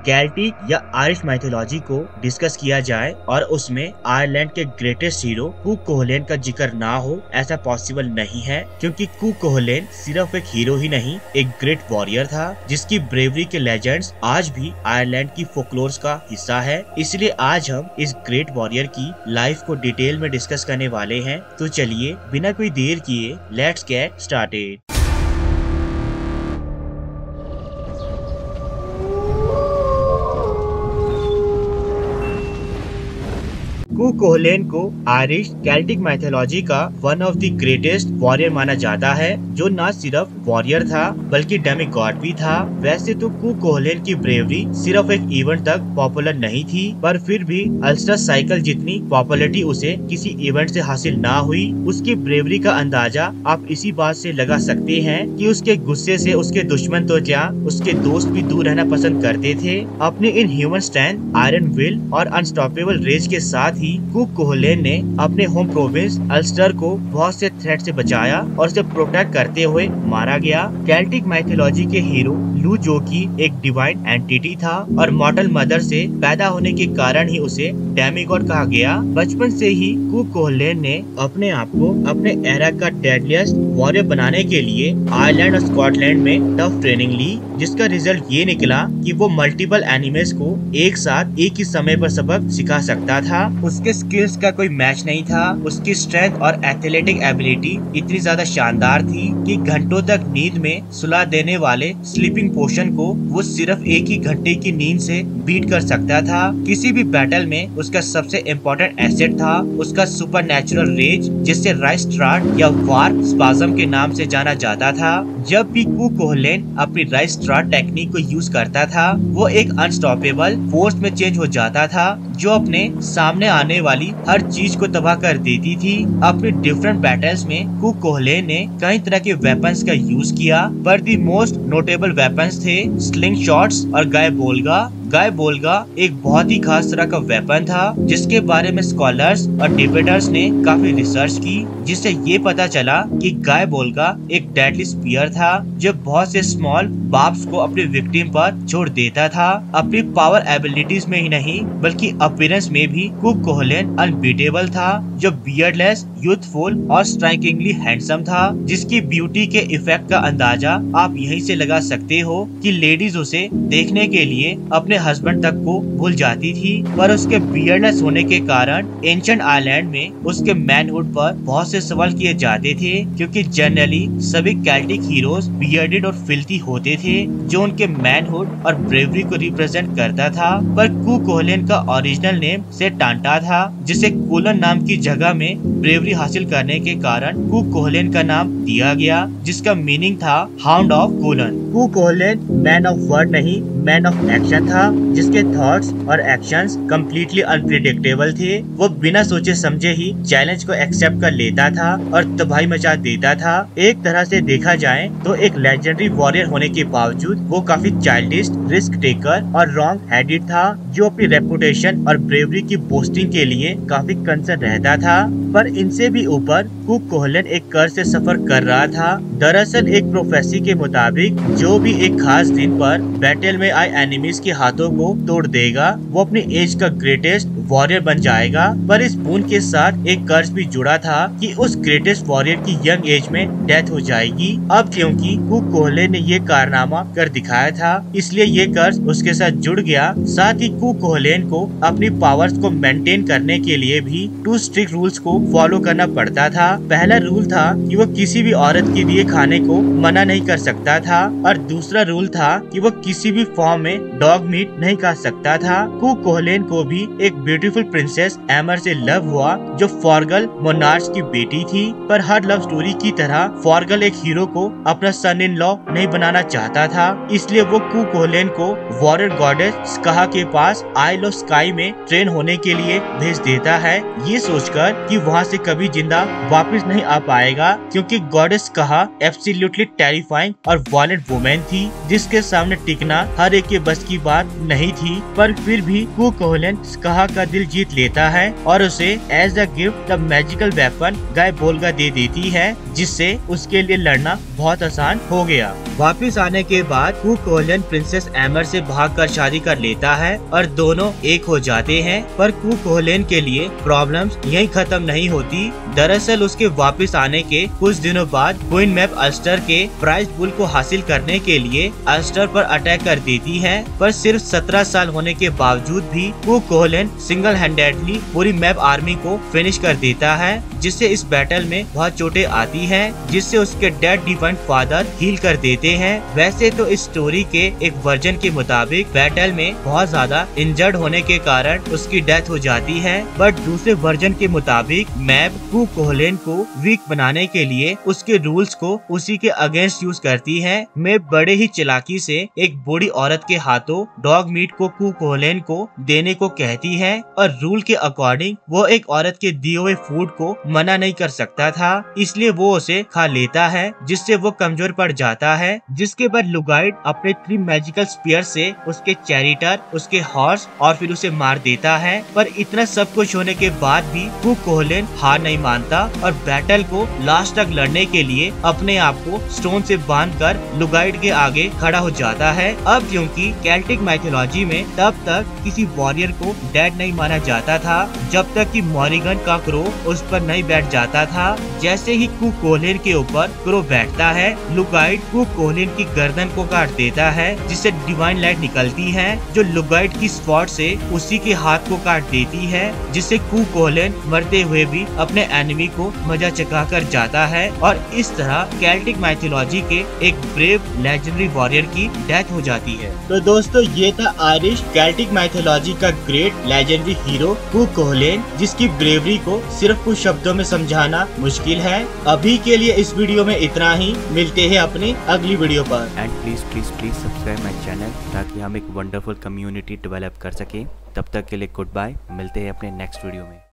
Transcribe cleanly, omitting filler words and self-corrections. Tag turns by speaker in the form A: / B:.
A: Celtic या Irish mythology को discuss किया जाए और उसमें आयरलैंड के ग्रेटेस्ट हीरो कुक कोहलेन का जिक्र ना हो, ऐसा पॉसिबल नहीं है, क्योंकि कुक कोहलेन सिर्फ एक हीरो ही नहीं, एक ग्रेट वॉरियर था जिसकी ब्रेवरी के लेजेंड्स आज भी आयरलैंड की फोकलोर्स का हिस्सा है। इसलिए आज हम इस ग्रेट वॉरियर की लाइफ को डिटेल में डिस्कस करने वाले हैं। तो चलिए बिना कोई देर किए लेट्स गेट स्टार्टेड। कुक कोहलेन को आयरिश केल्टिक माइथोलॉजी का one of the greatest warrior माना जाता है, जो न सिर्फ वॉरियर था बल्कि डेमिगॉड भी था। वैसे तो कुक कोहलेन की ब्रेवरी सिर्फ एक इवेंट तक पॉपुलर नहीं थी, पर फिर भी अल्स्टर साइकिल जितनी पॉपुलैरिटी उसे किसी इवेंट से हासिल ना हुई। उसकी ब्रेवरी का अंदाजा आप इसी बात से लगा सकते हैं कि उसके गुस्से से उसके दुश्मन तो क्या, उसके दोस्त भी दूर रहना पसंद करते थे। अपने in human strength, iron will और अनस्टॉपेबल रेज के साथ ही कुक कोहलेन ने अपने होम प्रोविंस अल्स्टर को बहुत से थ्रेट से बचाया और उसे प्रोटेक्ट करते हुए मारा गया। केल्टिक माइथोलॉजी के हीरो लू, जो कि एक डिवाइन एंटिटी था और मॉर्टल मदर से पैदा होने के कारण ही उसे डेमिगॉड कहा गया। बचपन से ही कुक कोहलेन ने अपने आप को अपने एरा का डेडलिएस्ट वॉरियर बनाने के लिए आयरलैंड और स्कॉटलैंड में टफ ट्रेनिंग ली, जिसका रिजल्ट ये निकला कि वो मल्टीपल एनिमीज को एक साथ एक ही समय पर सबक सिखा सकता था। उसके स्किल्स का कोई मैच नहीं था। उसकी स्ट्रेंथ और एथलेटिक एबिलिटी इतनी ज्यादा शानदार थी कि घंटों तक नींद में सुला देने वाले स्लीपिंग पोशन को वो सिर्फ एक ही घंटे की नींद से बीट कर सकता था। किसी भी बैटल में उसका सबसे इम्पोर्टेंट एसेट था उसका सुपरनैचुरल रेज, जिससे राइस्ट्राट या वार स्पाज्म के नाम से जाना जाता था। जब भी कुक कोहलेन अपनी राइस्ट्राट टेक्निक को यूज करता था, वो एक अनस्टॉपेबल फोर्स में चेंज हो जाता था, जो अपने सामने आने वाली हर चीज को तबाह कर देती थी। अपने डिफरेंट बैटल्स में कुक कोहलेन ने कई तरह के वेपन्स का यूज किया, पर दी मोस्ट नोटेबल वेपन्स थे स्लिंग शॉट्स और गाय बोलगा। गाय बोलगा एक बहुत ही खास तरह का वेपन था, जिसके बारे में स्कॉलर्स और डिबेटर्स ने काफी रिसर्च की, जिससे ये पता चला कि गाय बोलगा एक डेडली स्पीयर था जो बहुत से स्मॉल बार्ब्स को अपने विक्टिम पर छोड़ देता था। अपनी पावर एबिलिटीज में ही नहीं बल्कि अपीयरेंस में भी कुक कोहलेन अनबीटेबल था, जो बियर्डलेस, यूथफुल और स्ट्राइकिंगली हैंडसम था, जिसकी ब्यूटी के इफेक्ट का अंदाजा आप यहीं से लगा सकते हो कि लेडीज उसे देखने के लिए अपने हस्बैंड तक को भूल जाती थी। पर उसके बियर्डलेस होने के कारण एंशिएंट आयरलैंड में उसके मैनहुड पर बहुत से सवाल किए जाते थे, क्योंकि जनरली सभी केल्टिक हीरोज बियर्डेड और फिल्थी होते थे, जो उनके मैनहुड और ब्रेवरी को रिप्रेजेंट करता था। पर कुक कोहलेन का ओरिजिनल नेम से टांटा था, जिसे कूलन नाम की जगह में ब्रेवरी हासिल करने के कारण कुक कोहलेन का नाम दिया गया, जिसका मीनिंग था hound of Culann. Cuchulainn man of word नहीं, मैन ऑफ एक्शन था, जिसके थॉट्स और एक्शंस कम्प्लीटली अनप्रिडिक्टेबल थे। वो बिना सोचे समझे ही चैलेंज को एक्सेप्ट कर लेता था और तबाही मचा देता था। एक तरह से देखा जाए तो एक लेजेंडरी वॉरियर होने के बावजूद वो काफी चाइल्डिश, रिस्क टेकर और रॉन्ग हेडेड था, जो अपनी रेपुटेशन और ब्रेवरी की बोस्टिंग के लिए काफी कंसर्न रहता था। पर इनसे भी ऊपर कुक कोहलेन एक कर्ज से सफर कर रहा था। दरअसल एक प्रोफेसी के मुताबिक जो भी एक खास दिन पर बैटल में आए एनिमीज के हाथों को तोड़ देगा, वो अपनी एज का ग्रेटेस्ट वॉरियर बन जाएगा। पर इस बोन के साथ एक कर्ज भी जुड़ा था कि उस ग्रेटेस्ट वॉरियर की यंग एज में डेथ हो जाएगी। अब क्योंकि कुक कोहलेन ने ये कारनामा कर दिखाया था, इसलिए ये कर्ज उसके साथ जुड़ गया। साथ ही कुक कोहलेन को अपनी पावर्स को मेंटेन करने के लिए भी 2 स्ट्रिक्ट रूल्स को फॉलो करना पड़ता था। पहला रूल था कि वो किसी भी औरत के दिए खाने को मना नहीं कर सकता था, और दूसरा रूल था कि वो किसी भी फॉर्म में डॉग मीट नहीं खा सकता था। कुक कोहलेन को भी एक ब्यूटीफुल प्रिंसेस एमर से लव हुआ, जो फॉर्गल मोनार्च की बेटी थी। पर हर लव स्टोरी की तरह फॉर्गल एक हीरो को अपना सन इन लॉ नहीं बनाना चाहता था, इसलिए वो कुक कोहलेन को वॉरियर गॉडेस स्काहा के पास आइल ऑफ स्काई में ट्रेन होने के लिए भेज देता है, ये सोचकर कि वहाँ से कभी जिंदा वापस नहीं आ पाएगा, क्योंकि गॉडेस स्काहा एब्सोल्युटली टेरिफाइंग और वायलेंट वुमेन थी जिसके सामने टिकना हर एक के बस की बात नहीं थी, पर फिर भी कू कोहलन स्काहा का दिल जीत लेता है और उसे as a gift the magical weapon Gae Bolga दे देती है, जिससे उसके लिए लड़ना बहुत आसान हो गया। वापिस आने के बाद कू कोहलन प्रिंसेस एमर से भागकर शादी कर लेता है और दोनों एक हो जाते हैं। पर कू कोहलन के लिए प्रॉब्लम्स यहीं खत्म नहीं होती। दरअसल उसके वापस आने के कुछ दिनों बाद क्वीन मैप अल्स्टर के प्राइज बुल को हासिल करने के लिए अल्स्टर पर अटैक कर देती है, पर सिर्फ 17 साल होने के बावजूद भी कू कोहलन सिंगल हैंडेडली पूरी मैप आर्मी को फिनिश कर देता है, जिससे इस बैटल में बहुत चोटें आती हैं, जिससे उसके डेड डिफाइंड फादर हील कर देते हैं। वैसे तो इस स्टोरी के एक वर्जन के मुताबिक बैटल में बहुत ज्यादा इंजर्ड होने के कारण उसकी डेथ हो जाती है, बट दूसरे वर्जन के मुताबिक मैप कू कोहलन को वीक बनाने के लिए उसके रूल्स को उसी के अगेंस्ट यूज करती है। मैप बड़े ही चालाकी से एक बूढ़ी औरत के हाथों डॉग मीट को कू कोहलन को देने को कहती है, और रूल के अकॉर्डिंग वो एक औरत के दिए हुए फूड को मना नहीं कर सकता था, इसलिए वो उसे खा लेता है, जिससे वो कमजोर पड़ जाता है। जिसके बाद लुगाइड अपने 3 मैजिकल स्पीयर से उसके चैरिटर, उसके हॉर्स और फिर उसे मार देता है। पर इतना सब कुछ होने के बाद भी कू कोहलन हार नहीं मानता और बैटल को लास्ट तक लड़ने के लिए अपने आप को स्टोन से बांधकर लुगाइड के आगे खड़ा हो जाता है। अब क्योंकि केल्टिक माइथोलॉजी में तब तक किसी वॉरियर को डेड नहीं माना जाता था जब तक कि मॉरिगन का क्रो उस पर नहीं बैठ जाता था। जैसे ही कू कोहलन के ऊपर क्रो बैठता है, लुगाइड कू कोहलन की गर्दन को काट देता है, जिससे डिवाइन लाइट निकलती है जो लुगाइड की स्वॉर्ड से उसी के हाथ को काट देती है, जिससे कू कोहलन मरते हुए भी अपने एनिमी को मजा चखा कर जाता है। और इस तरह केल्टिक माइथोलॉजी के एक ब्रेव लेजेंडरी वॉरियर की डेथ हो जाती है। तो दोस्तों ये था आयरिश केल्टिक माइथोलॉजी का ग्रेट लेजेंडरी हीरो कू कोहलन, जिसकी ब्रेवरी को सिर्फ कुछ शब्दों में समझाना मुश्किल है। अभी के लिए इस वीडियो में इतना ही, मिलते हैं अपनी अगली वीडियो पर।
B: And please subscribe my channel ताकि हम एक वंडरफुल कम्युनिटी डेवलप कर सकें। तब तक के लिए गुड बाय, मिलते हैं अपने नेक्स्ट वीडियो में।